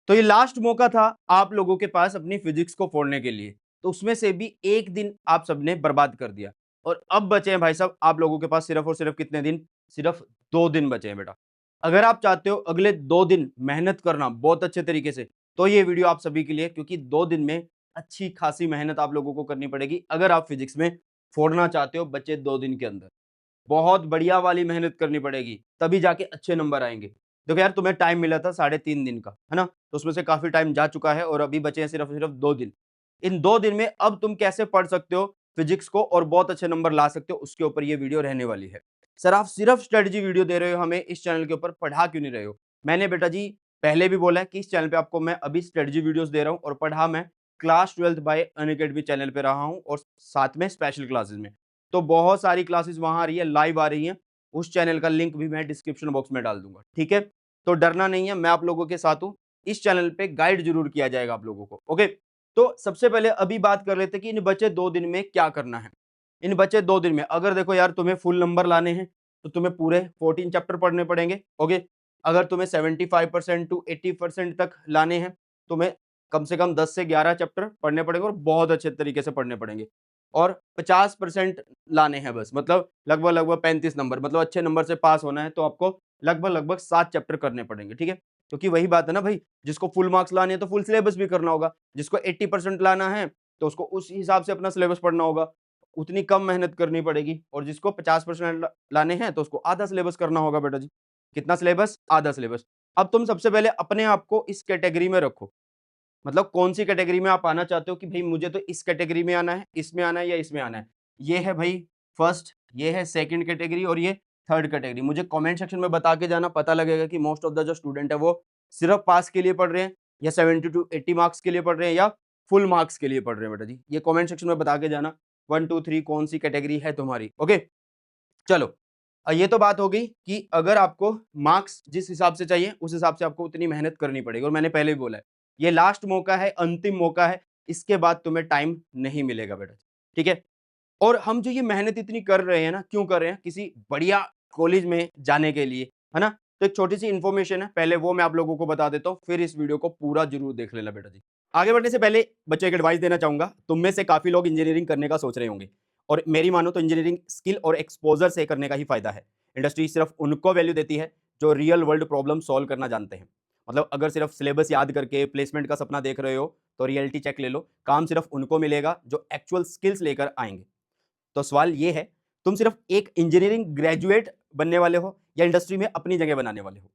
तो ये लास्ट मौका था आप लोगों के पास अपनी फिजिक्स को फोड़ने के लिए, तो उसमें से भी एक दिन आप सबने बर्बाद कर दिया और अब बचे हैं भाई साहब आप लोगों के पास सिर्फ और सिर्फ कितने दिन? सिर्फ 2 दिन बचे हैं बेटा। अगर आप चाहते हो अगले 2 दिन मेहनत करना बहुत अच्छे तरीके से, तो ये वीडियो आप सभी के लिए, क्योंकि 2 दिन में अच्छी खासी मेहनत आप लोगों को करनी पड़ेगी अगर आप फिजिक्स में फोड़ना चाहते हो बचे 2 दिन के अंदर। बहुत बढ़िया वाली मेहनत करनी पड़ेगी, तभी जाके अच्छे नंबर आएँगे। देखो यार तुम्हें टाइम मिला था साढ़े 3 दिन का, है ना? तो उसमें से काफ़ी टाइम जा चुका है और अभी बचे हैं सिर्फ और सिर्फ 2 दिन। इन 2 दिन में अब तुम कैसे पढ़ सकते हो फिज़िक्स को और बहुत अच्छे नंबर ला सकते हो, उसके ऊपर ये वीडियो रहने वाली है। सर आप सिर्फ स्ट्रैटेजी वीडियो दे रहे हो हमें इस चैनल के ऊपर, पढ़ा क्यों नहीं रहे हो? मैंने बेटा जी पहले भी बोला है कि इस चैनल पे आपको मैं अभी स्ट्रैटेजी वीडियोज़ दे रहा हूँ और पढ़ा मैं class 12th bye Unacademy channel पे रहा हूँ और साथ में स्पेशल क्लासेस में। तो बहुत सारी क्लासेस वहाँ आ रही है, लाइव आ रही हैं। उस चैनल का लिंक भी मैं डिस्क्रिप्शन बॉक्स में डाल दूँगा, ठीक है? तो डरना नहीं है, मैं आप लोगों के साथ हूँ। इस चैनल पे गाइड ज़रूर किया जाएगा आप लोगों को, ओके? तो सबसे पहले अभी बात कर लेते हैं कि इन बचे 2 दिन में क्या करना है? इन बचे 2 दिन में अगर देखो यार तुम्हें फुल नंबर लाने हैं, तो तुम्हें पूरे 14 चैप्टर पढ़ने पड़ेंगे, ओके? अगर तुम्हें 75% टू 80% तक लाने हैं, तुम्हें कम से कम 10 से 11 चैप्टर पढ़ने पड़ेंगे और बहुत अच्छे तरीके से पढ़ने पड़ेंगे। और 50% लाने हैं बस, मतलब लगभग-लगभग 35 नंबर, मतलब अच्छे नंबर से पास होना है तो आपको लगभग-लगभग 7 चैप्टर करने पड़ेंगे, ठीक है? क्योंकि वही बात है ना भई, जिसको फुल मार्क्स लाने हैं तो फुल सिलेबस भी करना होगा, जिसको 80% लाना है तो उसको उस हिसाब से अपना सिलेबस पढ़ना होगा, उतनी कम मेहनत करनी पड़ेगी और जिसको 50% लाने हैं तो उसको आधा सिलेबस करना होगा बेटा जी। कितना सिलेबस? आधा सिलेबस। अब तुम सबसे पहले अपने आप को इस कैटेगरी में रखो। मतलब कौन-सी कैटेगरी में आप आना चाहते हो कि भई मुझे तो इस कैटेगरी में आना है, इसमें आना है या इसमें आना है। ये है भई फर्स्ट, ये है सेकंड कैटेगरी और ये थर्ड कैटेगरी। मुझे कमेंट सेक्शन में बता के जाना, पता लगेगा कि मोस्ट ऑफ द जो स्टूडेंट है वो सिर्फ पास के लिए पढ़ रहे हैं या 70 टू 80 मार्क्स के लिए पढ़ रहे हैं या फुल मार्क्स के लिए पढ़ रहे हैं बेटा जी। ये कमेंट सेक्शन में बता के जाना 1, 2, 3 कौन-सी कैटेगरी है तुम्हारी, ओके? चलो ये तो बात हो गई कि अगर आपको मार्क्स जिस हिसाब से चाहिए, उस हिसाब से आपको उतनी मेहनत करनी पड़ेगी और मैंने पहले भी बोला है, ये लास्ट मौका है, अंतिम मौका है, इसके बाद तुम्हें टाइम नहीं मिलेगा बेटा, ठीक है? और हम जो ये मेहनत इतनी कर रहे हैं ना, क्यों कर रहे हैं? किसी बढ़िया कॉलेज में जाने के लिए, है ना? तो एक छोटी-सी इन्फॉर्मेशन है, पहले वो मैं आप लोगों को बता देता हूँ, फिर इस वीडियो को पूरा ज़रूर देख लेना बेटा जी। आगे बढ़ने से पहले बच्चों एक एडवाइस देना चाहूँगा, तुम में से काफ़ी लोग इंजीनियरिंग करने का सोच रहे होंगे और मेरी मानो तो इंजीनियरिंग स्किल और एक्सपोज़र से करने का ही फ़ायदा है। इंडस्ट्री सिर्फ़ उनको वैल्यू देती है, जो रियल वर्ल्ड प्रॉब्लम सॉल्व करना जानते हैं। मतलब अगर सिर्फ़ सिलेबस याद करके प्लेसमेंट का सपना देख रहे हो, तो रियलिटी चेक ले लो, काम सिर्फ़ उनको मिलेगा जो एक्चुअल स्किल्स लेकर आएँगे। तो सवाल ये है, तुम सिर्फ एक इंजीनियरिंग ग्रेजुएट बनने वाले हो या इंडस्ट्री में अपनी जगह बनाने वाले हो?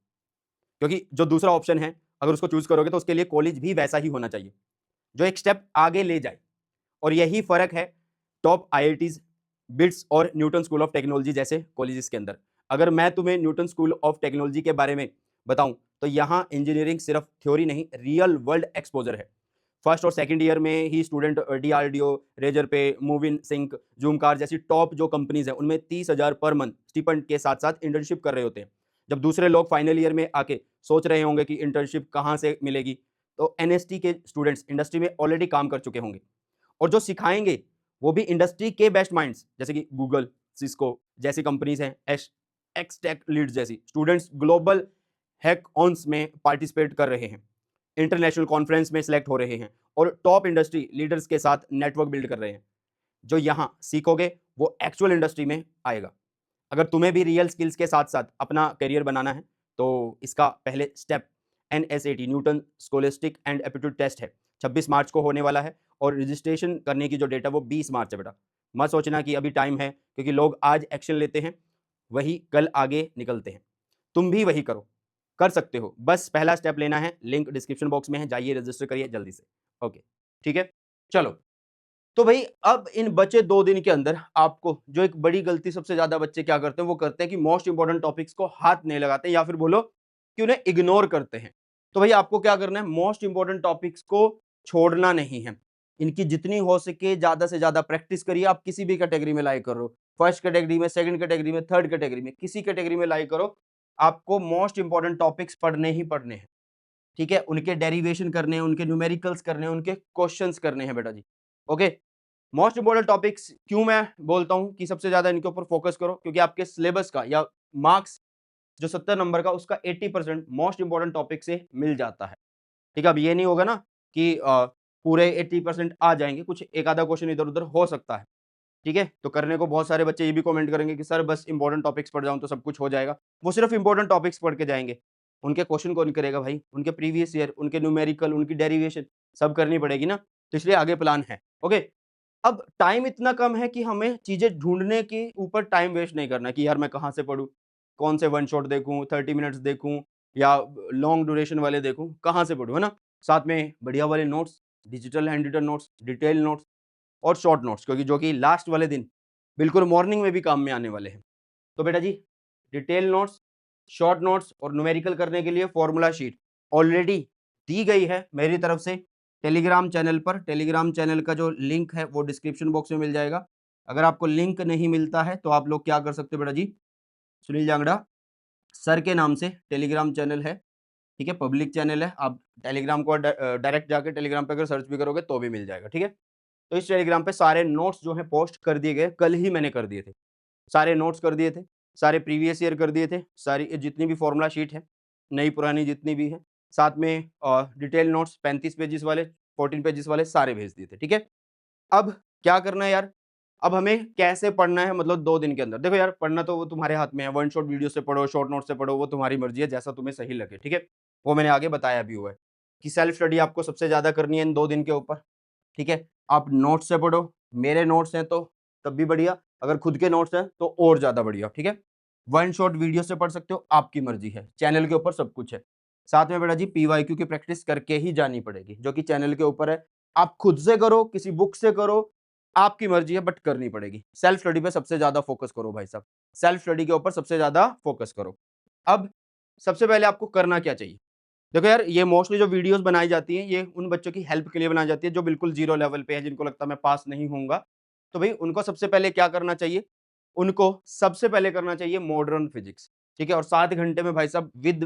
क्योंकि जो दूसरा ऑप्शन है, अगर उसको चूज़ करोगे तो उसके लिए कॉलेज भी वैसा ही होना चाहिए, जो एक स्टेप आगे ले जाए और यही फ़र्क है टॉप आईआईटीज़, बिट्स और न्यूटन स्कूल ऑफ टेक्नोलॉजी जैसे कॉलेजेस के अंदर। अगर मैं तुम्हें न्यूटन स्कूल ऑफ टेक्नोलॉजी के बारे में बताऊँ, तो यहाँ इंजीनियरिंग सिर्फ थ्योरी नहीं, रियल वर्ल्ड एक्सपोज़र है। फर्स्ट और सेकंड ईयर में ही student DRDO, Razorpay, Movin, sync, Zoomcar जैसी टॉप जो कंपनीज़ हैं, उनमें 30,000 पर मंथ स्टिपेंड के साथ-साथ इंटर्नशिप कर रहे होते हैं। जब दूसरे लोग फाइनल ईयर में आके सोच रहे होंगे कि इंटर्नशिप कहाँ से मिलेगी, तो एनएसटी के स्टूडेंट्स इंडस्ट्री में ऑलरेडी काम कर चुके होंगे और जो सिखाएँगे, वो भी इंडस्ट्री के बेस्ट माइंड्स जैसे कि गूगल, सिस्को जैसी कंपनीज़ हैं, एक्सटेक लीड्स जैसी। स्टूडेंट्स ग्लोबल हैकॉन्स में पार्टिसिपेट कर रहे हैं, इंटरनेशनल कॉन्फ्रेंस में सेलेक्ट हो रहे हैं और टॉप इंडस्ट्री लीडर्स के साथ नेटवर्क बिल्ड कर रहे हैं। जो यहाँ सीखोगे वो एक्चुअल इंडस्ट्री में आएगा। अगर तुम्हें भी रियल स्किल्स के साथ-साथ अपना करियर बनाना है, तो इसका पहले step NSAT Newton scholastic and aptitude test है। 26 मार्च को होने वाला है और रजिस्ट्रेशन करने की जो डेट है वो 20 मार्च है बेटा। मत सोचना कि अभी टाइम है, क्योंकि लोग आज एक्शन लेते हैं, वही कल आगे निकलते हैं। तुम भी वही करो, कर सकते हो। बस पहला स्टेप लेना है, लिंक डिस्क्रिप्शन बॉक्स में है, जाइए रजिस्टर करिए जल्दी से। ओके, ठीक है? चलो, तो भई अब इन बचे 2 दिन के अंदर आपको जो एक बड़ी गलती सबसे ज़्यादा बच्चे क्या करते हैं, वो करते हैं कि मोस्ट इम्पोर्टेंट टॉपिक्स को हाथ नहीं लगाते या फिर बोलो कि उन्हें इग्नोर करते हैं। तो भई आपको क्या करना है, मोस्ट इम्पोर्टेंट टॉपिक्स को छोड़ना नहीं है। इनकी जितनी हो सके ज़्यादा से ज़्यादा प्रैक्टिस करिए, आप किसी भी कैटेगरी में लाइक करो। फर्स्ट कैटेगरी में, सेकंड कैटेगरी में, थर्ड कैटेगरी में, किसी कैटेगरी में लाइक करो। आपको मोस्ट इम्पोर्टेंट टॉपिक्स पढ़ने ही पढ़ने हैं, ठीक है? उनके डेरिवेशन करने हैं, उनके न्यूमेरिकल्स करने हैं, उनके क्वेश्चंस करने हैं बेटा जी। ओके? मोस्ट इम्पोर्टेंट टॉपिक्स क्यों मैं बोलता हूँ कि सबसे ज़्यादा इनके ऊपर फोकस करो, क्योंकि आपके सिलेबस का या मार्क्स जो 70 नंबर का उसका 80% मोस्ट इम्पोर्टेंट टॉपिक से मिल जाता है। ठीक है, अब ये नहीं होगा ना कि पूरे 80% आ जाएँगे, कुछ एक आधा क्वेश्चन इधर-उधर हो सकता है। ठीक है? तो करने को बहुत सारे बच्चे ये भी कमेंट करेंगे कि सर बस इम्पोर्टेंट टॉपिक्स पढ़ जाऊँ तो सब कुछ हो जाएगा। वो सिर्फ इम्पोर्टेंट टॉपिक्स पढ़ के जाएँगे। उनके क्वेश्चन कौन करेगा भाई? उनके प्रीवियस ईयर, उनके न्यूमेरिकल, उनकी डेरिवेशन सब करनी पड़ेगी ना, तो इसलिए आगे प्लान है। ओके? अब टाइम इतना कम है कि हमें चीज़ें ढूँढने के ऊपर टाइम वेस्ट नहीं करना कि यार मैं कहाँ से पढ़ूँ? कौन से वन शॉट देखूँ, 30 मिनट्स देखूँ या लॉन्ग ड्यूरेशन वाले देखूँ, कहाँ से पढ़ूँ, है ना? साथ में बढ़िया वाले notes, digital hand written notes, detail notes और शॉर्ट नोट्स क्योंकि जो कि लास्ट वाले दिन बिल्कुल मॉर्निंग में भी काम में आने वाले हैं। तो बेटा जी, डिटेल नोट्स, शॉर्ट नोट्स और न्यूमेरिकल करने के लिए फॉर्मूला शीट ऑलरेडी दी गई है मेरी तरफ से टेलीग्राम चैनल पर। टेलीग्राम चैनल का जो लिंक है वो डिस्क्रिप्शन बॉक्स में मिल जाएगा। अगर आपको लिंक नहीं मिलता है तो आप लोग क्या कर सकते हो बेटा जी, सुनील जांगड़ा सर के नाम से टेलीग्राम चैनल है, ठीक है? पब्लिक चैनल है। आप टेलीग्राम को डायरेक्ट जाके टेलीग्राम पे अगर सर्च भी करोगे तो भी मिल जाएगा, ठीक है? तो इस टेलीग्राम पे सारे नोट्स जो हैं पोस्ट कर दिए गए, कल ही मैंने कर दिए थे। सारे नोट्स कर दिए थे, सारे प्रीवियस ईयर कर दिए थे, सारी जितनी भी फ़ॉर्मूला शीट है, नई पुरानी जितनी भी है, साथ में डिटेल नोट्स 35 पेजेज़ वाले, 14 पेजेज़ वाले सारे भेज दिए थे, ठीक है? अब क्या करना है यार? अब हमें कैसे पढ़ना है मतलब 2 दिन के अंदर? देखो यार पढ़ना तो वो तुम्हारे हाथ में है, वन शॉट वीडियो से पढ़ो, शॉर्ट नोट से पढ़ो, वो तुम्हारी मर्ज़ी है, जैसा तुम्हें सही लगे, ठीक है? वो मैंने आगे बताया भी हुआ है, कि सेल्फ स्टडी आपको सबसे ज़्यादा करनी है इन 2 दिन के ऊपर, ठीक है? आप नोट्स से पढ़ो, मेरे नोट्स हैं तो तब भी बढ़िया, अगर खुद के नोट्स हैं तो और ज़्यादा बढ़िया, ठीक है? वन शॉट वीडियो से पढ़ सकते हो, आपकी मर्ज़ी है, चैनल के ऊपर सब कुछ है। साथ में बेटा जी पीवाईक्यू की प्रैक्टिस करके ही जानी पड़ेगी, जो कि चैनल के ऊपर है। आप खुद से करो, किसी बुक से करो, आपकी मर्ज़ी है बट करनी पड़ेगी। सेल्फ स्टडी पे सबसे ज़्यादा फ़ोकस करो भाई साहब, सेल्फ स्टडी के ऊपर सबसे ज़्यादा फ़ोकस करो। अब सबसे पहले आपको करना क्या चाहिए? देखो यार, ये मोस्टली जो वीडियोज़ बनाई जाती हैं, ये उन बच्चों की हेल्प के लिए बनाई जाती है, जो बिल्कुल ज़ीरो लेवल पे है, जिनको लगता है मैं पास नहीं होऊँगा। तो भई उनको सबसे पहले क्या करना चाहिए? उनको सबसे पहले करना चाहिए मॉडर्न फिज़िक्स, ठीक है? और 7 घंटे में भाई साहब विद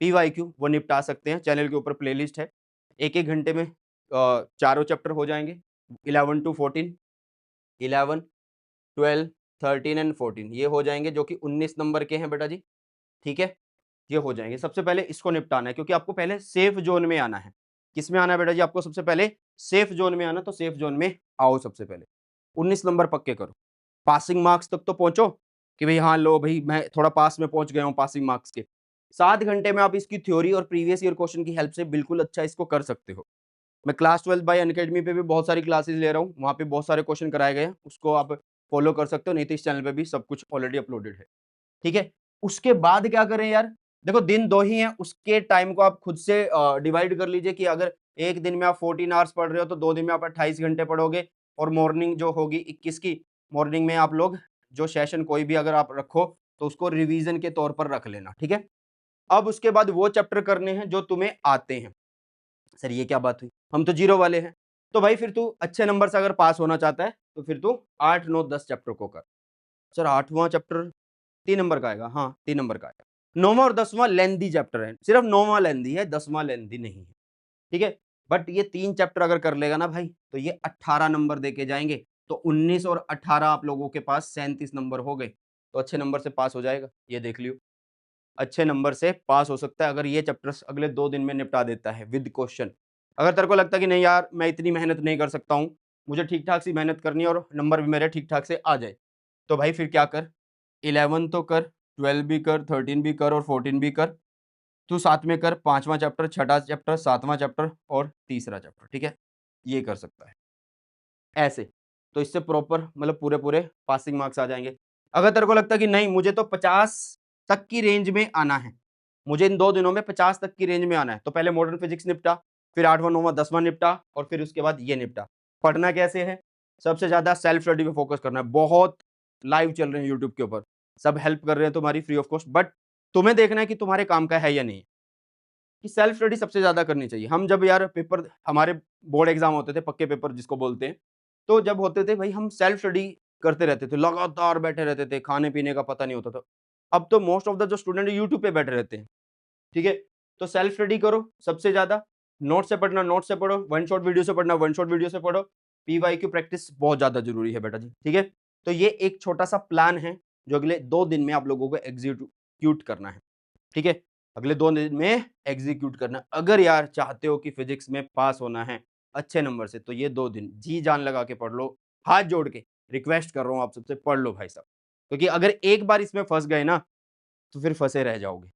पीवाईक्यू वो निपटा सकते हैं, चैनल के ऊपर प्लेलिस्ट है। 1-1 घंटे में चारों चैप्टर हो जाएँगे, 11 टू 14, 11, 12, 13 एंड 14 ये हो जाएँगे, जो कि 19 नंबर के हैं बेटा जी, ठीक है? ये हो जाएँगे। सबसे पहले इसको निपटाना है क्योंकि आपको पहले सेफ ज़ोन में आना है। किसमें आना है बेटा जी? आपको सबसे पहले सेफ ज़ोन में आना है, तो सेफ ज़ोन में आओ सबसे पहले। 19 नंबर पक्के करो। पासिंग मार्क्स तक तो पहुँचो कि भई हाँ, लो भई मैं थोड़ा पास में पहुँच गया हूँ पासिंग मार्क्स के। 7 घंटे में आप इसकी थ्योरी और प्रीवियस ईयर क्वेश्चन की हेल्प से बिल्कुल अच्छा इसको कर सकते हो। मैं क्लास 12 बाय अनअकैडमी पे भी बहुत सारी क्लासेस ले रहा हूँ। वहाँ पे बहुत सारे क्वेश्चन कराए गए हैं। उसको आप फॉलो कर सकते हो, नहीं तो इस चैनल पे भी सब कुछ ऑलरेडी अपलोडेड है। ठीक है? उसके बाद क्या करें यार? देखो दिन 2 ही हैं, उसके टाइम को आप खुद से डिवाइड कर लीजिए कि अगर 1 दिन में आप 14 आवर्स पढ़ रहे हो, तो 2 दिन में आप 28 घंटे पढ़ोगे और मॉर्निंग जो होगी 21 की, मॉर्निंग में आप लोग जो सेशन कोई भी अगर आप रखो, तो उसको रिवीजन के तौर पर रख लेना, ठीक है? अब उसके बाद वो चैप्टर करने हैं जो तुम्हें आते हैं। सर ये क्या बात हुई? हम तो ज़ीरो वाले हैं। तो भाई फिर तू अच्छे नंबर से अगर पास होना चाहता है, तो फिर तू 8, 9, 10 चैप्टर को कर। सर 8वाँ चैप्टर 3 नंबर का आएगा, हाँ, 3 नंबर का आएगा। 9वाँ और 10वाँ लेंथी चैप्टर है, सिर्फ 9वाँ लेंथी है, 10वाँ लेंथी नहीं है, ठीक है? बट ये 3 चैप्टर अगर कर लेगा ना भाई, तो ये 18 नंबर देके जाएँगे, तो 19 और 18 आप लोगों के पास 37 नंबर हो गए, तो अच्छे नंबर से पास हो जाएगा, ये देख लियो। अच्छे नंबर से पास हो सकता है अगर ये चैप्टर्स अगले 2 दिन में निपटा देता है विद क्वेश्चन। अगर तेरे को लगता है कि नहीं यार, मैं इतनी मेहनत नहीं कर सकता हूँ, मुझे ठीक-ठाक सी मेहनत करनी है और नंबर भी मेरे ठीक-ठाक से आ जाए, तो भाई फिर क्या कर, 11 तो कर, 12 भी कर, 13 भी कर और 14 भी कर। तू साथ में कर 5वाँ चैप्टर, छठा चैप्टर, 7वाँ चैप्टर और तीसरा चैप्टर, ठीक है? ये कर सकता है, ऐसे। तो इससे प्रॉपर मतलब पूरे-पूरे पासिंग मार्क्स आ जाएँगे। अगर तेरे को लगता है कि नहीं मुझे तो 50 तक की रेंज में आना है, मुझे इन 2 दिनों में 50 तक की रेंज में आना है, तो पहले मॉडर्न फिजिक्स निपटा, फिर 8वाँ, 9वाँ, 10वाँ निपटा और फिर उसके बाद ये निपटा। पढ़ना कैसे है? सबसे ज़्यादा सेल्फ स्टडी पे फोकस करना है। बहुत लाइव चल रहे हैं यूट्यूब के ऊपर, सब हेल्प कर रहे हैं तुम्हारी फ्री ऑफ कॉस्ट, बट तुम्हें देखना है कि तुम्हारे काम का है या नहीं। कि सेल्फ स्टडी सबसे ज़्यादा करनी चाहिए। हम जब यार पेपर हमारे बोर्ड एग्ज़ाम होते थे, पक्के पेपर जिसको बोलते हैं, तो जब होते थे भाई हम सेल्फ स्टडी करते रहते थे, लगातार बैठे रहते थे, खाने-पीने का पता नहीं होता था। अब तो मोस्ट ऑफ द जो स्टूडेंट यूट्यूब पे बैठे रहते हैं, ठीक है? तो सेल्फ स्टडी करो सबसे ज़्यादा, नोट से पढ़ना नोट से पढ़ो, वन शॉट वीडियो से पढ़ना वन शॉट वीडियो से पढ़ो, पीवाईक्यू प्रैक्टिस बहुत ज़्यादा ज़रूरी है बेटा जी, ठीक है? तो ये एक छोटा-सा प्लान है, जो अगले 2 दिन में आप लोगों को एग्ज़ीक्यूट करना है, ठीक है? अगले 2 दिन में एग्ज़ीक्यूट करना। अगर यार चाहते हो कि फिज़िक्स में पास होना है अच्छे नंबर से, तो ये 2 दिन जी-जान लगा के पढ़ लो। हाथ जोड़ के रिक्वेस्ट कर रहा हूँ आप सबसे, पढ़ लो भाई साहब। क्योंकि अगर एक बार इसमें फँस गए ना, तो फिर फँसे रह जाओगे।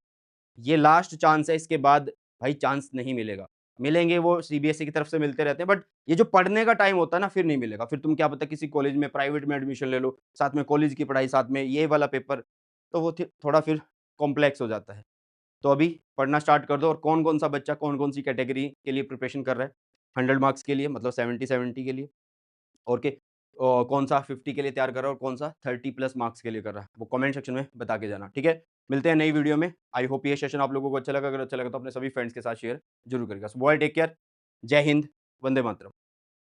ये लास्ट चांस है, इसके बाद भाई चांस नहीं मिलेगा। मिलेंगे वो सीबीएसई की तरफ से मिलते रहते हैं, बट ये जो पढ़ने का टाइम होता है ना, फिर नहीं मिलेगा। फिर तुम क्या पता किसी कॉलेज में प्राइवेट में एडमिशन ले लो, साथ में कॉलेज की पढ़ाई, साथ में ये वाला पेपर, तो वो थोड़ा फिर कॉम्प्लेक्स हो जाता है। तो अभी पढ़ना स्टार्ट कर दो। और कौन-कौन सा बच्चा कौन-कौन सी कैटेगरी के लिए प्रिपरेशन कर रहा है। 100 मार्क्स के लिए मतलब 70-70 के लिए, और कौन-सा 50 के लिए तैयार कर रहा है और कौन-सा 30 प्लस मार्क्स के लिए कर रहा है। वो कमेंट सेक्शन में बता के जाना, ठीक है? मिलते हैं नई वीडियो में। आई होप ये सेशन आप लोगों को अच्छा लगा। अगर अच्छा लगा तो अपने सभी फ्रेंड्स के साथ शेयर ज़रूर करिएगा। सो बाय, टेक केयर। जय हिंद, वंदे मातरम।